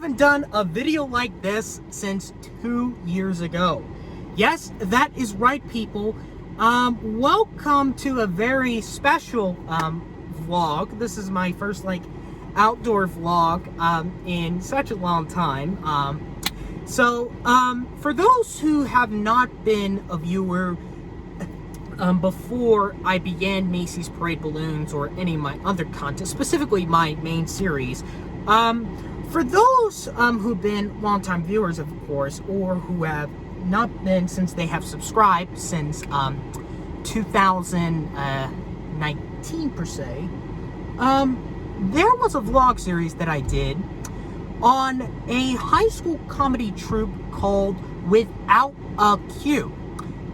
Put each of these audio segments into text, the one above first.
haven't done a video like this since 2 years ago. Yes, that is right, people. Welcome to a very special vlog. This is my first outdoor vlog in such a long time. For those who have not been a viewer before I began Macy's Parade Balloons or any of my other content, specifically my main series, for those who've been longtime viewers, of course, or who have not been since they have subscribed since 2019 per se, there was a vlog series that I did on a high school comedy troupe called Without a Q.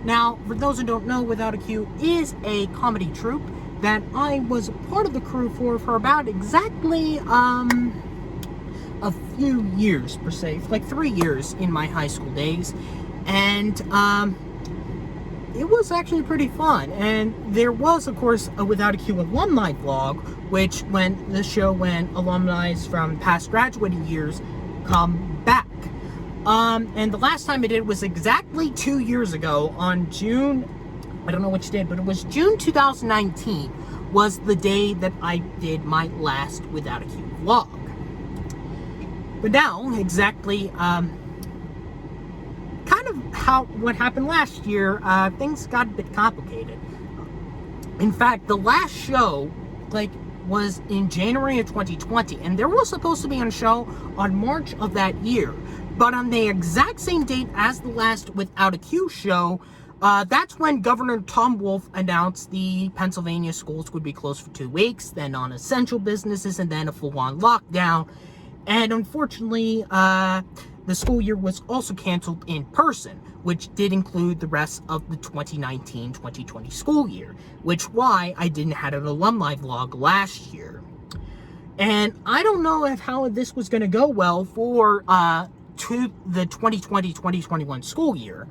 Now, for those who don't know, Without a Q is a comedy troupe that I was part of the crew for about exactly a few years per se, like 3 years in my high school days, and it was actually pretty fun. And there was, of course, a Without a Q alumni vlog, which when alumni from past graduating years come back. And the last time I did it was exactly 2 years ago on June, I don't know which day, but it was June 2019 was the day that I did my last Without a Q vlog. But now, exactly, kind of what happened last year, things got a bit complicated. In fact, the last show, was in January of 2020, and there was supposed to be a show on March of that year. But on the exact same date as the last Without a Q show, that's when Governor Tom Wolf announced the Pennsylvania schools would be closed for 2 weeks, then non-essential businesses, and then a full-on lockdown. And unfortunately, the school year was also canceled in person, which did include the rest of the 2019-2020 school year, which why I didn't have an alumni vlog last year. And I don't know how this was going to go well for to the 2020-2021 school year.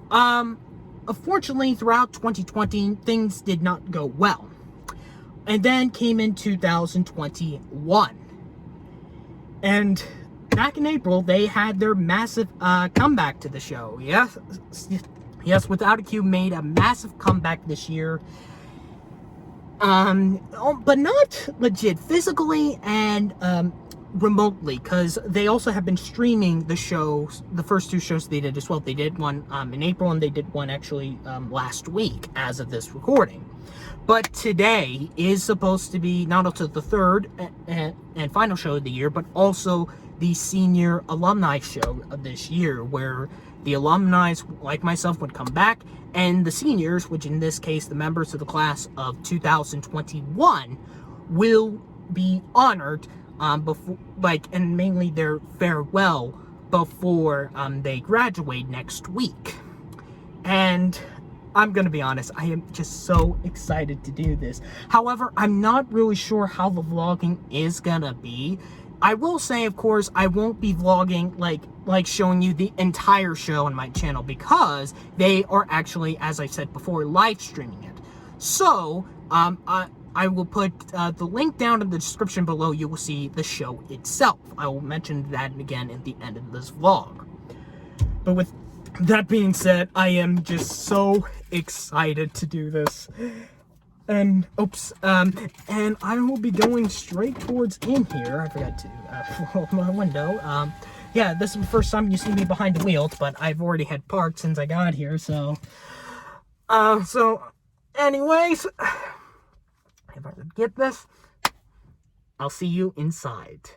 Unfortunately, throughout 2020, things did not go well. And then came in 2021. And back in April, they had their massive comeback to the show. Yes, Without a Q made a massive comeback this year. But not legit physically and remotely, because they also have been streaming the shows, the first 2 shows they did as well. They did one in April, and they did one actually last week as of this recording. But today is supposed to be not only the third and final show of the year, but also the senior alumni show of this year, where the alumni, like myself, would come back, and the seniors, which in this case, the members of the class of 2021, will be honored before, and mainly their farewell before they graduate next week. And I'm gonna be honest, I am just so excited to do this. However, I'm not really sure how the vlogging is gonna be. I will say, of course, I won't be vlogging like showing you the entire show on my channel, because they are actually, as I said before, live streaming it. So, I will put the link down in the description below. You will see the show itself. I will mention that again at the end of this vlog. But with that being said, I am just so excited to do this. And and I will be going straight towards in here. I forgot to roll my window. Yeah, this is the first time you see me behind the wheel, but I've already had parked since I got here, so anyways, if I could get this, I'll see you inside.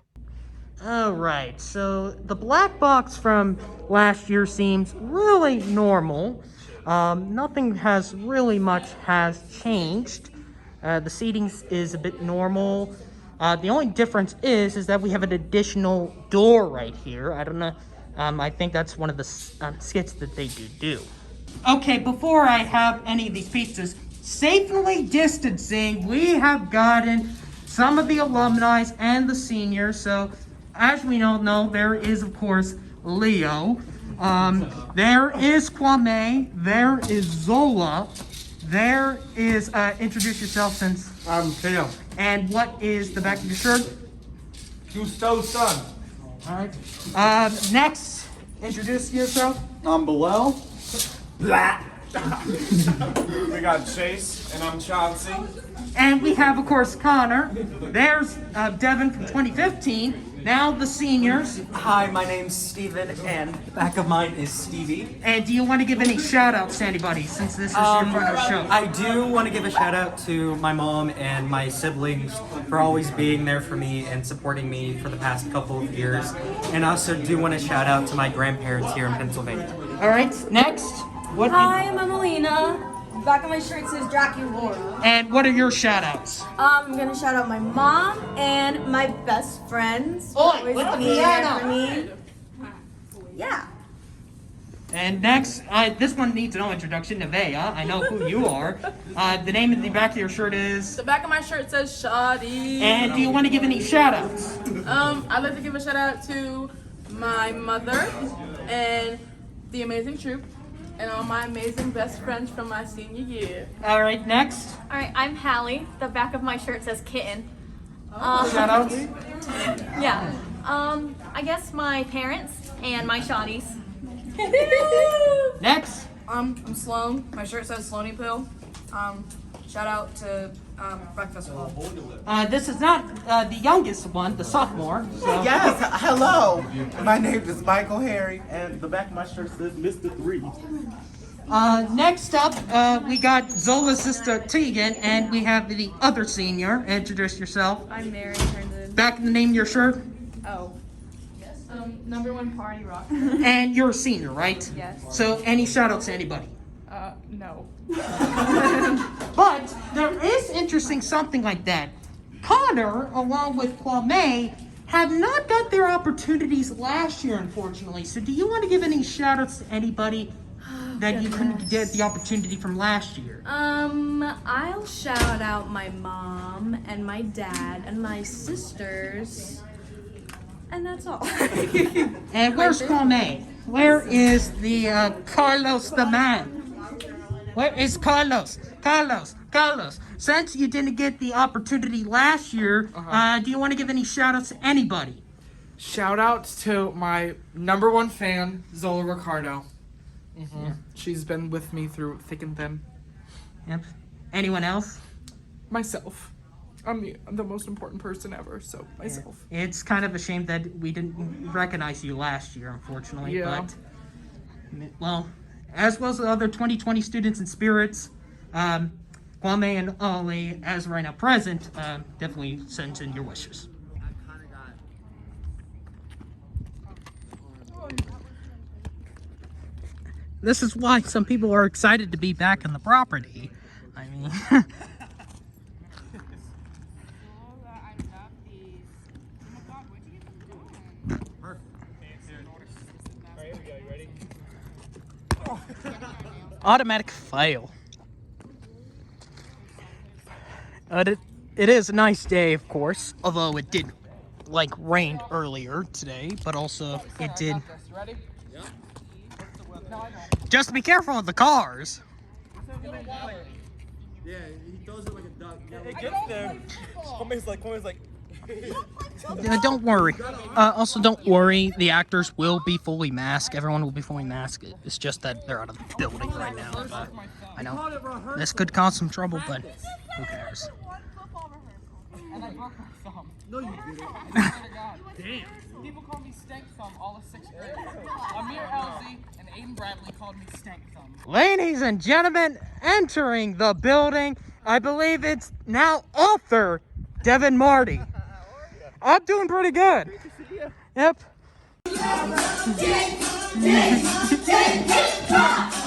Alright, so the black box from last year seems really normal. Nothing has really much has changed. The seating is a bit normal. The only difference is that we have an additional door right here. I don't know. I think that's one of the skits that they do. Okay, before I have any of these pizzas, safely distancing, we have gotten some of the alumni and the seniors. So, as we all know, there is, of course, Leo. There is Quahme. There is Zola. There is, introduce yourself since... I'm Cam. And what is the back of your shirt? Gusto's son. All right. Next, introduce yourself. I'm Bilal. Blah. We got Chase, and I'm Chauncey. And we have, of course, Connor. There's Devin from 2015. Now the seniors. Hi, my name's Steven, and the back of mine is Stevie. And do you want to give any shout-outs to anybody since this is your first show? I do want to give a shout out to my mom and my siblings for always being there for me and supporting me for the past couple of years. And I also do want to shout out to my grandparents here in Pennsylvania. All right, next. What? Hi, I'm Emelina. Back on my shirt says Jackie Ward. And what are your shout-outs? I'm gonna shout out my mom and my best friends. Oi, Always with the being there piano. for me. Yeah. And next, this one needs no introduction. Neveah, I know who you are. The name of the back of your shirt is. The back of my shirt says Shadi. And do you want to give any shout-outs? I'd like to give a shout out to my mother and the amazing troupe and all my amazing best friends from my senior year. All right, next. All right, I'm Halle. The back of my shirt says kitten. Shout-outs. Yeah. I guess my parents and my shawties. Next. I'm Sloan. My shirt says Sloany Pill. Shout out to Breakfast Club. This is not the youngest one, the sophomore. So. Yes, hello. My name is Michael Harry, and the back of my shirt says Mr. 3. Next up, we got Zola's sister Tegan, and we have the other senior. Introduce yourself. I'm Mary Herndon. Back in the name of your shirt. Oh. #1 party rocker. And you're a senior, right? Yes. So any shout outs to anybody? No. But there is interesting something like that. Connor, along with Quahme, have not got their opportunities last year, unfortunately. So do you want to give any shout outs to anybody that you couldn't get the opportunity from last year? I'll shout out my mom and my dad and my sisters. And that's all. And where's Quahme? Where is the Carlos the man? Where is Carlos? Carlos. Since you didn't get the opportunity last year, do you want to give any shout outs to anybody? Shout out to my #1 fan, Zola Ricardo. She's been with me through thick and thin. Yep. Anyone else? Myself. I'm the most important person ever, so myself. It's kind of a shame that we didn't recognize you last year, unfortunately. Yeah. But, well, as well as the other 2020 students and spirits, Quahme and Ollie, as right now present, definitely send in your wishes. This is why some people are excited to be back on the property. I mean... Automatic fail. It is a nice day, of course, although it did, rain earlier today, but also it did. Just be careful of the cars. Yeah, he throws it like a duck. It gets there. Quahme's like. Don't worry. Also, don't worry. The actors will be fully masked. Everyone will be fully masked. It's just that they're out of the building right now. But I know this could cause some trouble, but who cares? And I broke my thumb. No, you didn't. Damn. People call me Stank Thumb all of 6th grade. Amir Elsie and Aiden Bradley called me Stank Thumb. Ladies and gentlemen, entering the building, I believe it's now author Devin Marty. I'm doing pretty good. Yep. Drop.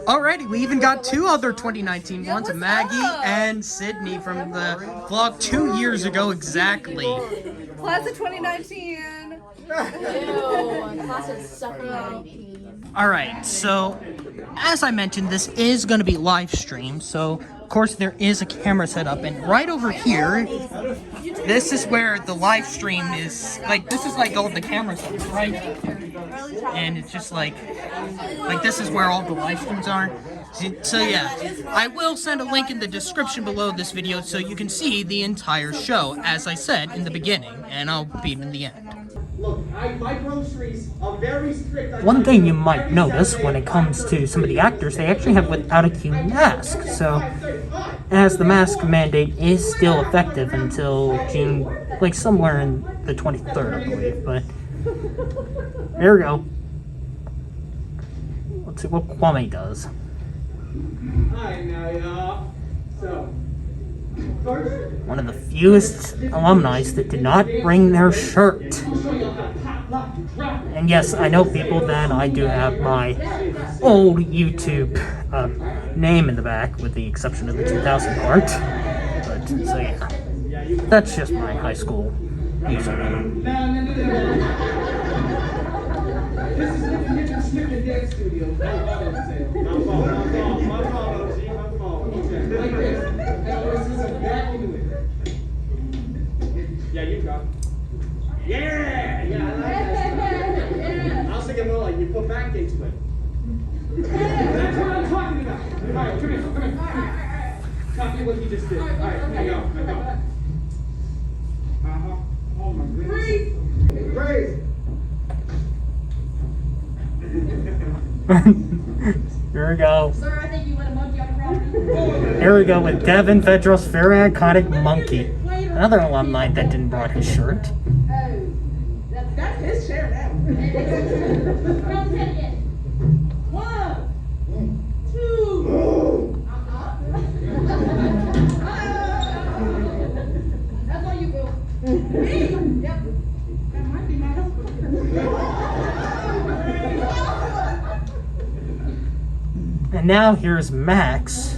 Alrighty, we even got two other 2019 ones, Maggie and Sydney from the vlog 2 years ago exactly. Class of 2019. Class of sucker. Alright, so as I mentioned, this is going to be live streamed, so of course there is a camera set up, and right over here, this is where the live stream is, like, this is like all the camera setup, right? And it's just like this is where all the live streams are. So yeah, I will send a link in the description below this video so you can see the entire show, as I said in the beginning, and I'll beat in the end. Look, my groceries are very strict. One thing you might notice when it comes to some of the actors, they actually have without a Q mask. So, as the mask mandate is still effective until June, like somewhere in the 23rd, I believe. But there we go. Let's see what Quahme does. Hi, now, y'all. So, first, One of the fewest alumni that did not bring their shirt. And yes, I know people that I do have my old YouTube name in the back, with the exception of the 2000 part. But, so yeah, that's just my high school username. this is if you get to Snip and Dead Studio. My fault, OG, my fault. Okay, like this. And this is exactly the way. Yeah, you got it. Yeah, I like that. I was thinking more like you put back into it. That's what I'm talking about. All right, come here. Copy what you just did. All right, here you go. Oh my goodness. Freeze. Here we go. Sir, I think you want a monkey on the property. Here we go with Devin Vedros, very iconic monkey. Another alumni that didn't brought his shirt. That's his share now. One, two. That's all you go. Me? Yep. That might be my husband. And now here's Max,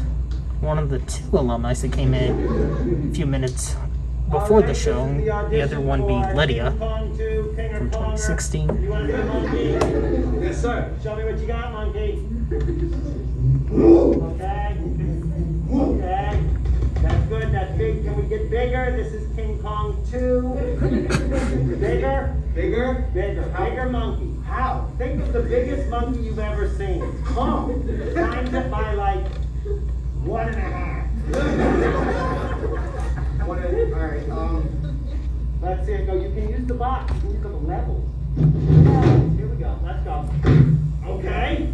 one of the two alumni that came in a few minutes before the show, the other one being Lydia from 2016. You want to do a monkey? Yes, sir. Show me what you got, monkey. Okay. Okay. That's good. That's big. Can we get bigger? This is King Kong 2. Bigger? Bigger? Bigger. Bigger monkey. How? Think of the biggest monkey you've ever seen. Times it by like 1.5. Alright, let's see it go. You can use the box. You can use the levels. Here we go. Let's go. Okay.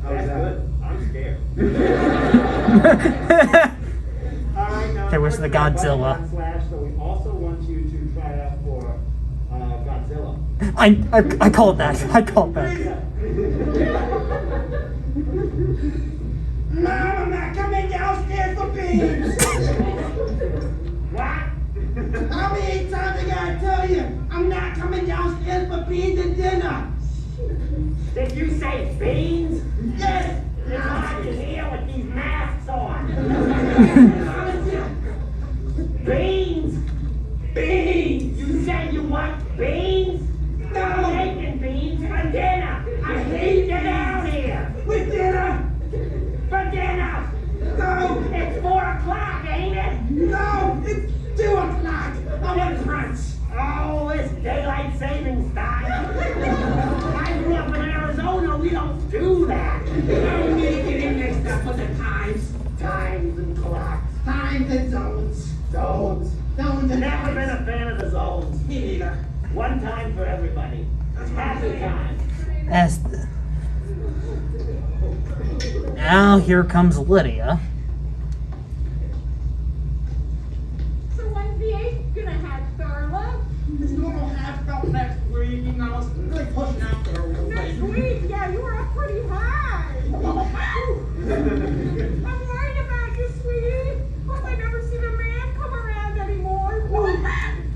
That's good. I'm scared. Alright, now There was the Godzilla. So we also want you to try out for Godzilla. I called that. I called that. Mom, I'm not coming downstairs for beans. What? How many times I gotta tell you? I'm not coming downstairs for beans and dinner. Did you say beans? Yes. It's hard to hear with these masks on. Beans. Beans. You said you want beans? No. I'm making beans for dinner. I hate get out here. With dinner? For dinner. No. It's 4 o'clock, ain't it? No. It's 2 o'clock. I want brunch. Oh, it's daylight savings time. I grew up in Arizona. We don't do that. No need to get in mixed up with the times. Times and clocks. Times and zones. Zones. Zones and never been a fan of the zones. Me neither. One time for everybody. Happy time. As now here comes Lydia. So when's the 8th gonna have, Starla? felt next week, and I was really pushing out there a little bit. Next week? Yeah, you were up pretty high. I'm worried about you, sweetie. Hope I never see the man come around anymore.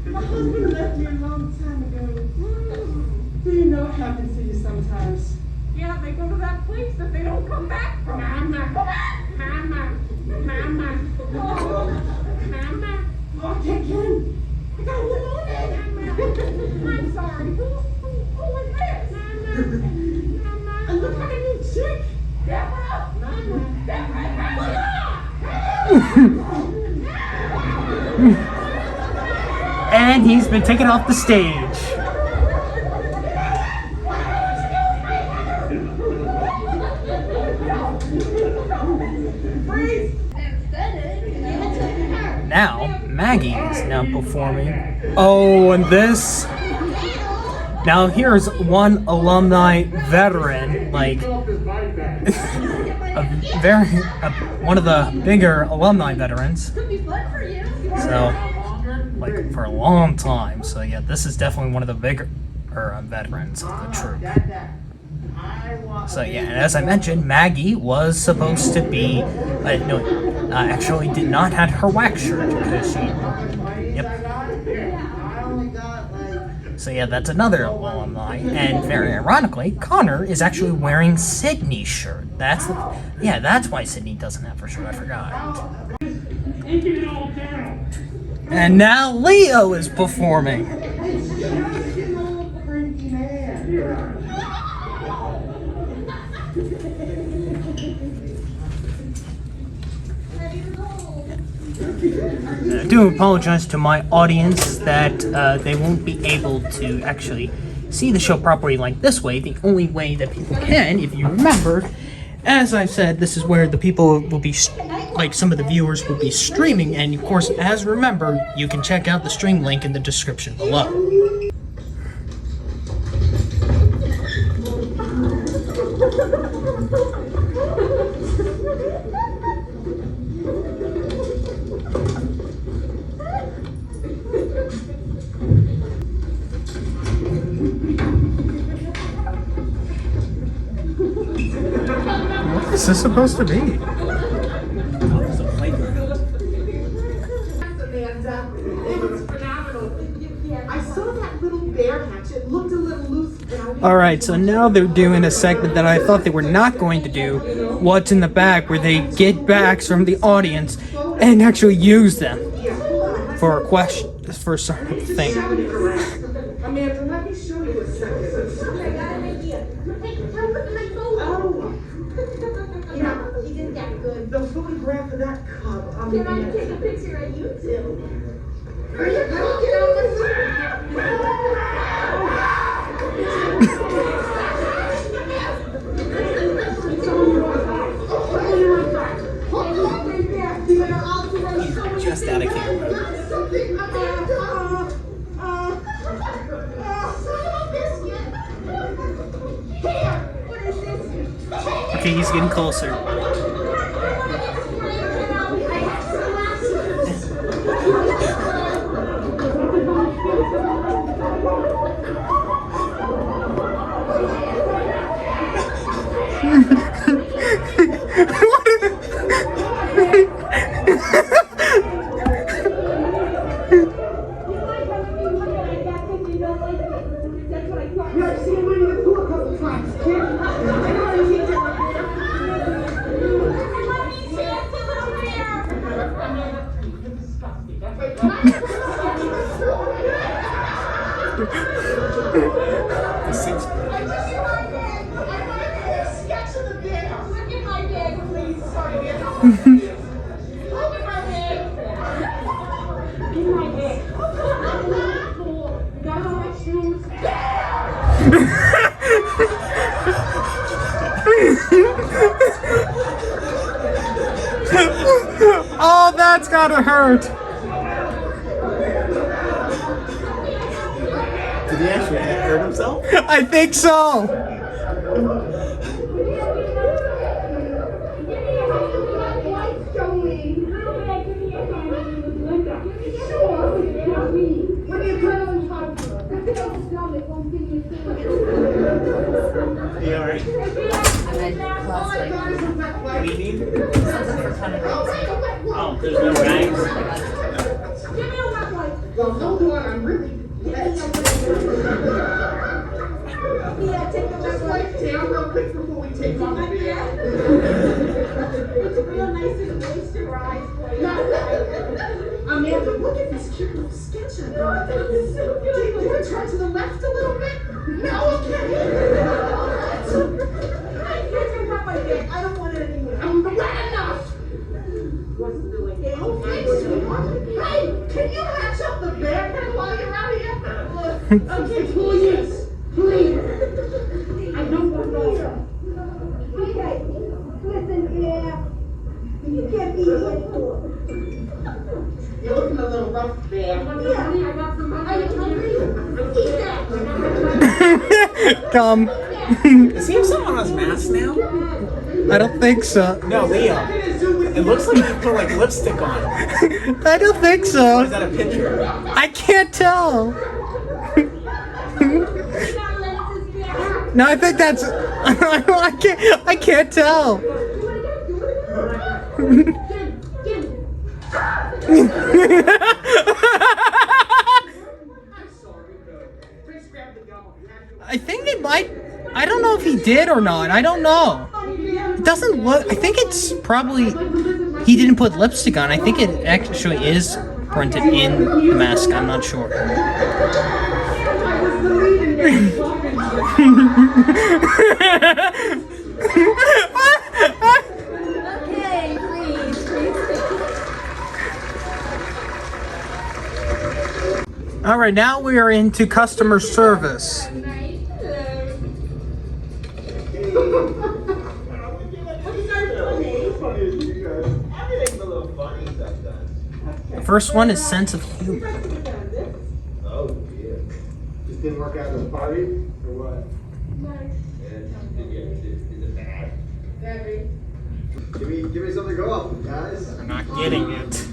My husband left me a long time ago. Do you know what happens to you sometimes? Yeah, they go to that place that they don't come back from. Mama. Okay, Ken. I got a little I'm sorry. Who was this? Mama. And look at a new chick. Deborah. And he's been taken off the stage. Now, Maggie is now performing. Oh, and this. Now, here's one alumni veteran, like one of the bigger alumni veterans. So, like for a long time. So yeah, this is definitely one of the bigger veterans of the troupe. So yeah, and as I mentioned, Maggie was supposed to be, actually did not have her wax shirt because she, So yeah, that's another alumni, and very ironically, Connor is actually wearing Sydney's shirt. That's why Sydney doesn't have her shirt. I forgot. And now Leo is performing. I do apologize to my audience that they won't be able to actually see the show properly like this way. The only way that people can, if you remember, as I said, this is where the people will be, like some of the viewers will be streaming, and of course, as remember, you can check out the stream link in the description below. What is this supposed to be? I saw that little bear hatch. It looked a little loose. Alright, so now they're doing a segment that I thought they were not going to do, What's in the Bag, where they get backs from the audience and actually use them for a question, for a certain thing. Amanda, let me show you a second. I got an idea. Yeah, he did that good. The photograph of that cup. Can I take a picture of you too? Are you going to get on the Just out of camera. Okay, he's getting closer. Oh, that's gotta hurt. Did he actually hurt himself? I think so. You alright? I'm in class like What do you need? something for kind of Oh, there's no rags? Well, no one, I'm really glad. Yeah, take the left right down real quick before we take off the bed. It's real nice and moisturized for you. Amanda, look at this cute little sketch I got. Do you turn to the left a little bit? No, okay. I can't take off my bed. I don't want it anymore. I'm not enough. Wasn't doing it. Oh, thanks, sweetheart. Hey, can you hatch up the bear pen while you're out here? Okay, please. Please. I don't want to. Okay, listen here. You can't be here for. You're looking a little rough there. Yeah, I got some money. Are you hungry? Eat that. Come. Is he upset on his mask now? I don't think so. No, Leo. It looks like you put like lipstick on. I don't think Or so. is that a picture? I can't tell. No, I think that's. I can't tell. I think it might. I don't know if he did or not. I don't know. It doesn't look. I think it's probably. He didn't put lipstick on. I think it actually is printed in the mask. I'm not sure. Okay, please. All right, now we are into customer service. First one is sense of humor. Oh, yeah. Just didn't work out at the party, or what? Is it bad? Very. Give me something to go off with, guys. I'm not getting it.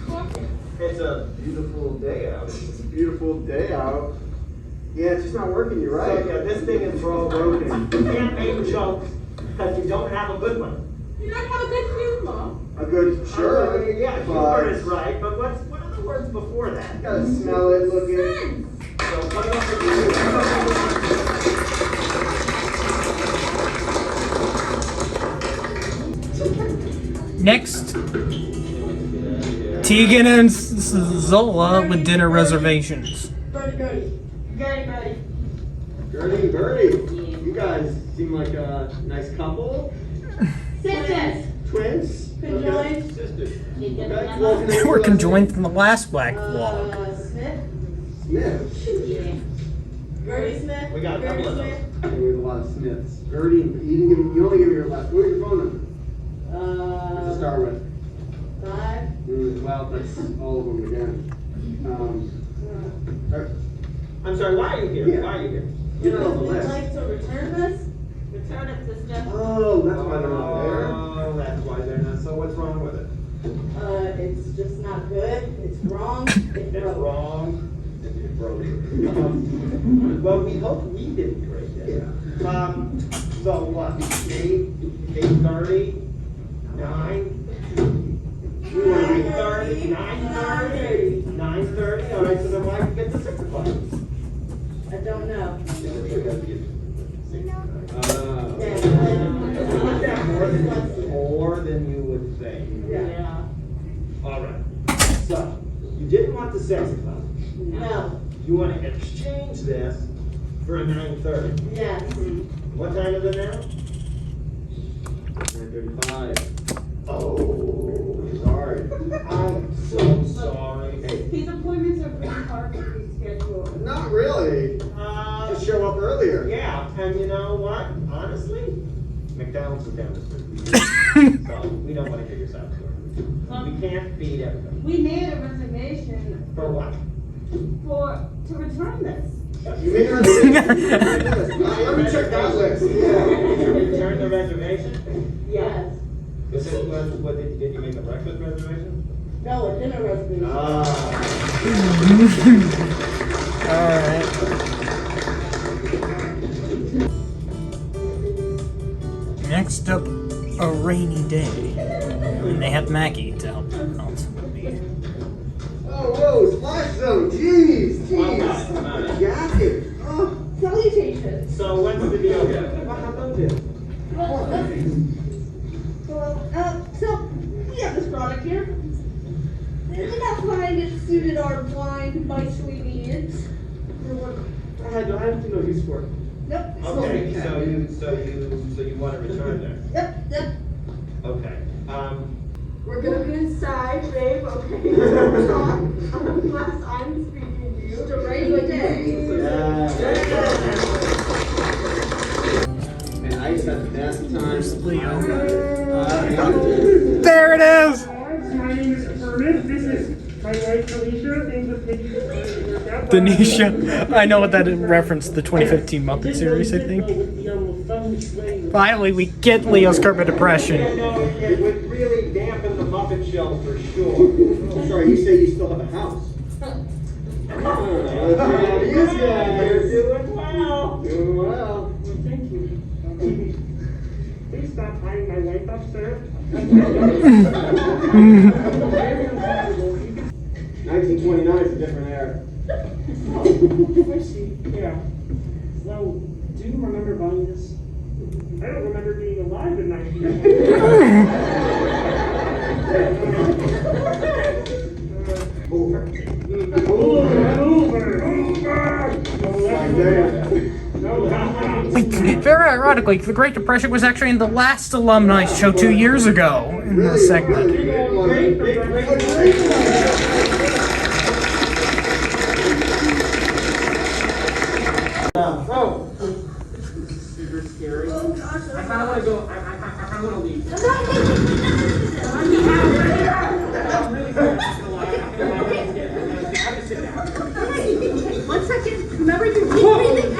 It's a beautiful day out. It's a beautiful day out. Yeah, it's just not working, you're right. So, yeah, this thing is all broken. You can't make jokes because you don't have a good one. You don't have a good humor. A good, sure. Yeah, humor is right, but what are the words before that? You gotta smell it, look at it. So what else are you doing? Next, Tegan and Zola with dinner reservations. Gertie. Bertie, you guys seem like a nice couple. Sisters. Twins? Conjoined. Sisters. Okay. Well, They were conjoined from the last Black vlog. Smith. Smith. Gertie Smith. We got a couple of those. Smith. Yeah, we have a lot of Smiths. Bertie, you only give me your last. What is your phone number? To start with. 5. Well, that's all of them again. I'm sorry, why are you here? Yeah. Why are you here? You're not on the Would list. like to return this? Return it, sister. Oh, that's why they're not there. Oh, that's why they're not. So what's wrong with it? It's just not good. It's wrong. It's wrong. It's broken. Well, we hope we didn't break it. Yeah. So what? 8:30? 9? 9:30? 9:30? 9:30? All right, so then why did you get to 6 o'clock? I don't know. More than you would think. Yeah. All right. So, you didn't want the 6 o'clock. No. You want to exchange this for a 9:30. Yes. What time is it now? 9:35. Oh, sorry. I'm so sorry. Hey, His appointments are pretty hard to reschedule. Not really. Just show up earlier. Yeah, and you know what? Honestly, McDonald's is down the street. So we don't want to hear your side story. We can't feed everybody. We made a reservation For what? to return this. You made a reservation? Let me check that list. Yeah. Return the reservation? Yes. This is what did you make a breakfast reservation? No, a dinner reservation. Alright. Next up, a rainy day. And they have Maggie to help them out. Oh, whoa, splash zone. Jeez. Jacket. Oh, Salutations. so what's the deal here? What happened here? So we have this product here. We now find it suited our blind, miserly needs. I have to know use for it. Nope. Okay, so you want to return there? Yep. Okay. We're gonna be inside, babe. Okay. So talk unless I'm speaking to you. It's a rainy day. And I just had the best time. Leo. There it is! My name is Herndon. This is my wife, Alicia. Thanks for taking the Denisha. I know what that reference to the 2015 Muppet series, I think. Finally, we get Leo's carpet depression. It would really dampen the Muppet Show for sure. I'm sorry, you say you still have a house. You guys are doing well. Doing well. Well, thank you. Please stop hiding my wife upstairs. 1929 is a different era. Oh, I see. Yeah. Well, do you remember buying this? I don't remember being alive in 1929. Over. Very ironically, the Great Depression was actually in the last Alumni Show 2 years ago in this segment. Super scary. I kind of want to go. I kind of want to leave. One second. Remember you keep breathing.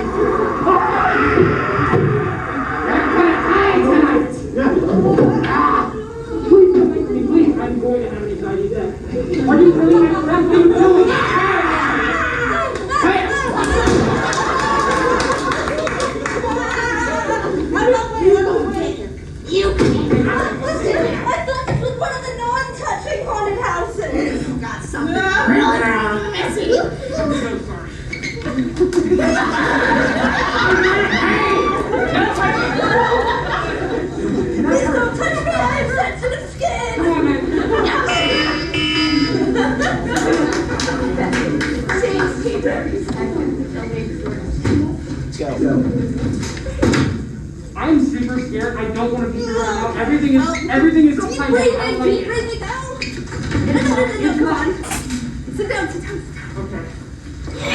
Please, I'm going to have an anxiety attack. Are you really going to doing? You listen, I thought this was one of the non-touching haunted houses. You got something really messy. I'm so sorry. Please don't touch me, I have sensitive skin. Come on, man. I'm super scared. I don't want to be here right now. Everything is Keep upside breathing, down. keep breathing, go. No, come on. Sit down. Okay. We're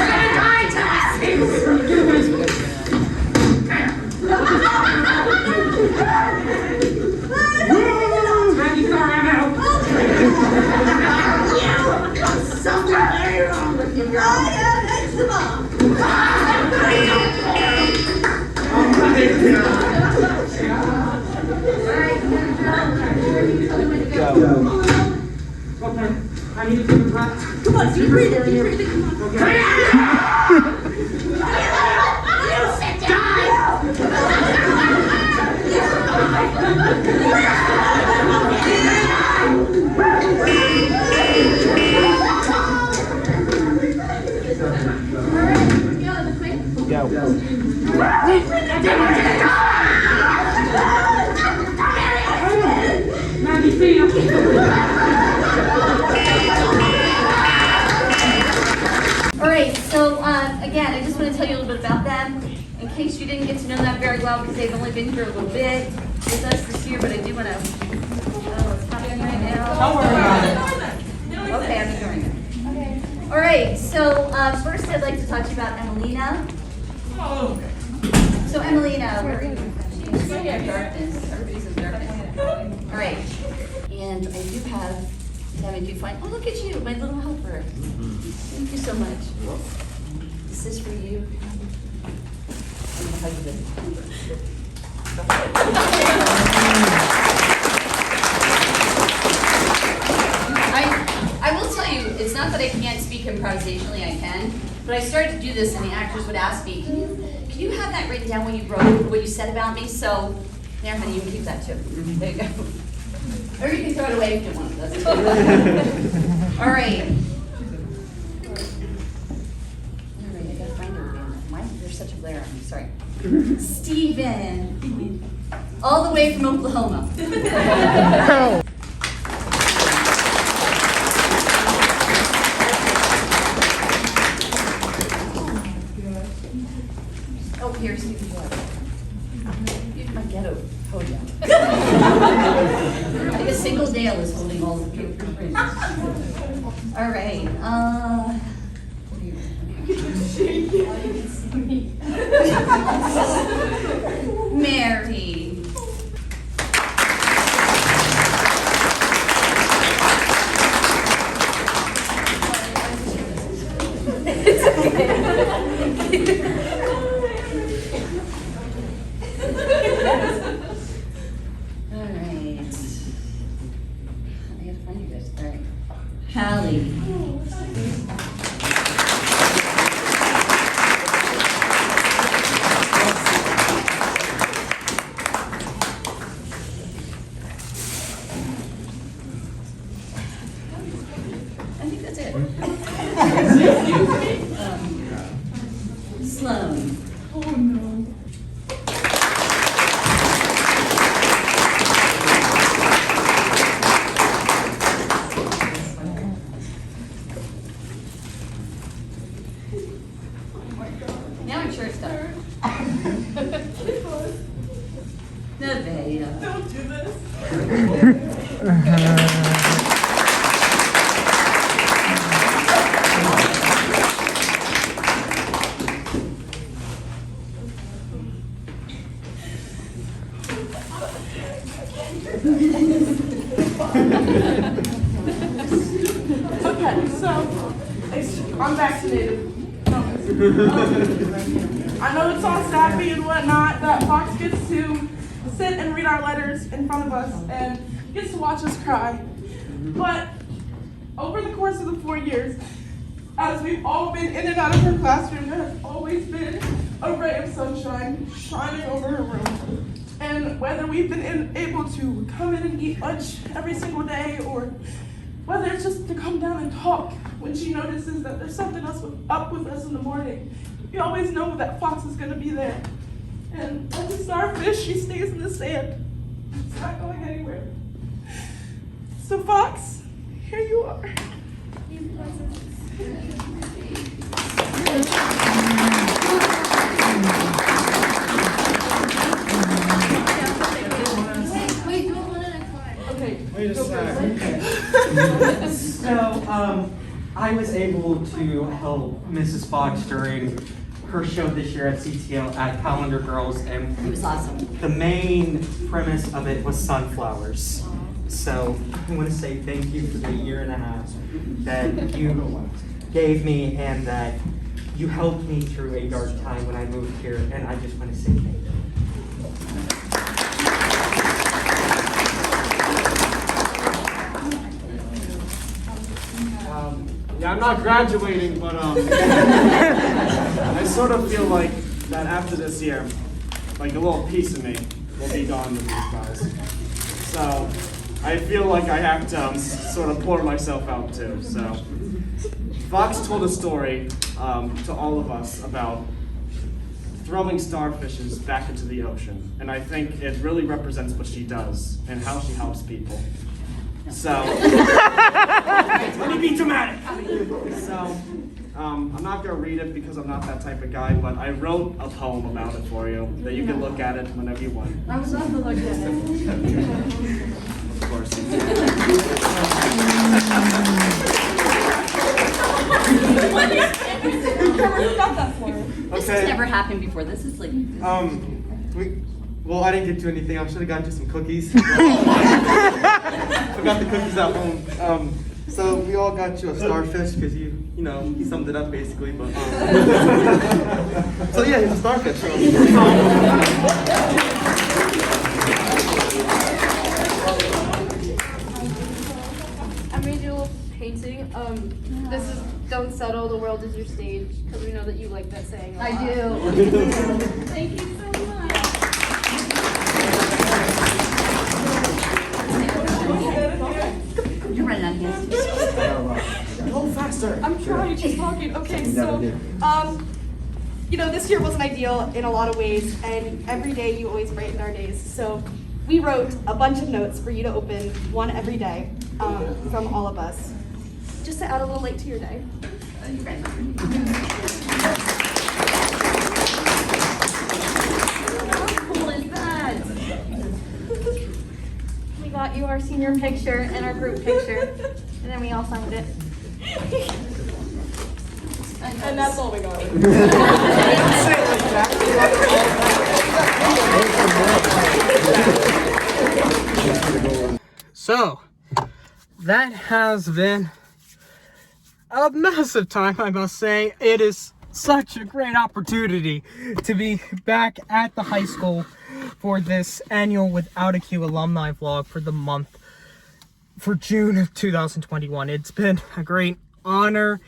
gonna die, Thomas. Maggie, sorry, I'm out. Something very wrong with you, girl. I have eczema. Okay, I need to take a breath. Come on, keep breathing, come on. Okay. You sit down. Maggie, see you. Alright, so again, I just want to tell you a little bit about them, in case you didn't get to know them very well, because they've only been here a little bit with us this year, but I do want to, what's happening right now? Don't worry about it. Okay, I'm ignoring it. Alright, so first I'd like to talk to you about Emelina. Oh, okay. So Emelina, where are you? She's in darkness. Everybody's in darkness. Alright, and I do have, Tammy, do you find, oh, look at you, my little helper. Thank you so much. This is for you. I'm gonna hug you this. I will tell you, it's not that I can't speak improvisationally, I can, but I started to do this and the actors would ask me, can you have that written down when you wrote what you said about me? So, there, honey, you can keep that too. There you go. Or you can throw it away if you want. That's cool. All right. I gotta find her again. Why? There's such a glare on me, sorry. Steven. All the way from Oklahoma. Oh, here's Stephen Joy. Here's my ghetto podium. I think a single Dale is holding all the beautiful rings. All right. Mary. It's okay. All right. I gotta find you guys. All right. Halle. I think that's it. Sloan. Oh no. Now I'm sure it's done. Neveah. Don't do this. Okay, so I'm vaccinated. I know it's all sappy and whatnot that Fox gets to sit and read our letters in front of us and gets to watch us cry. But over the course of the 4 years, as we've all been in and out of her classroom, there has always been a ray of sunshine shining over her room. And whether we've been able to come in and eat lunch every single day, or whether it's just to come down and talk when she notices that there's something else up with us in the morning, we always know that Fox is going to be there. And like a starfish, she stays in the sand. It's not going anywhere. So Fox, here you are. Wait a second. So, I was able to help Mrs. Fox during her show this year at CTL at Calendar Girls, and It was awesome. the main premise of it was sunflowers. So, I want to say thank you for the year and a half that you gave me and that you helped me through a dark time when I moved here, and I just want to say thank you. Yeah, I'm not graduating, but I sort of feel like that after this year, like a little piece of me will be gone with these guys. So I feel like I have to sort of pour myself out too. So Fox told a story to all of us about throwing starfishes back into the ocean, and I think it really represents what she does and how she helps people. So, let me be dramatic. So, I'm not gonna read it because I'm not that type of guy, but I wrote a poem about it for you that you can look at it whenever you want. I was on the look at it. Of course. This has never happened before. This is like. Well, I didn't get you anything. I should have got you some cookies. Forgot the cookies at home. So we all got you a starfish because you summed it up basically. But so yeah, he's a starfish. I made you a little painting. This is "Don't Settle, the World Is Your Stage," because we know that you like that saying a lot. I do. Thank you so much. You're running out of hands. Go faster. I'm trying, she's talking. Okay, so, this year wasn't ideal in a lot of ways, and every day you always brighten our days. So we wrote a bunch of notes for you to open, one every day, from all of us, just to add a little light to your day. How cool is that? We got you our senior picture and our group picture, and then we all signed it. And that's all we got. So, that has been a massive time, I must say. It is such a great opportunity to be back at the high school for this annual Without a Q alumni vlog for the month for June of 2021. It's been a great honor.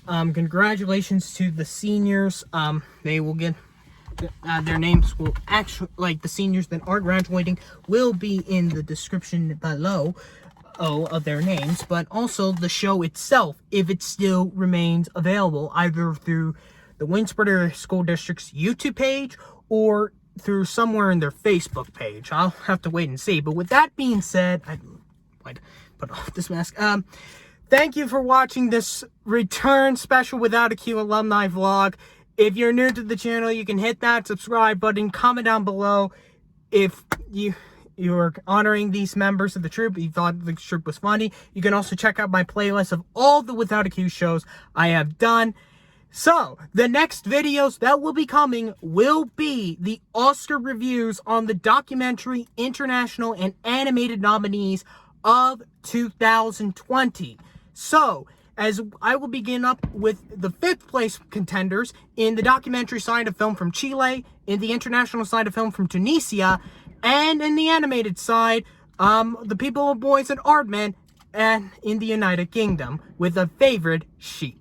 Congratulations to the seniors. They will get their names will actually, like the seniors that are graduating, will be in the description below of their names, but also the show itself, if it still remains available, either through the Winspeter School District's YouTube page or through somewhere in their Facebook page. I'll have to wait and see. But with that being said, I'd put off this mask. Thank you for watching this return special Without a Q alumni vlog. If you're new to the channel, you can hit that subscribe button. Comment down below if you're honoring these members of the troupe, you thought the troupe was funny. You can also check out my playlist of all the Without a Q shows I have done. So, the next videos that will be coming will be the Oscar reviews on the documentary, international, and animated nominees of 2020. So, as I will begin up with the 5th place contenders in the documentary side of film from Chile, in the international side of film from Tunisia, and in the animated side, The People of Boys and Aardman, and in the United Kingdom, with a favorite sheep.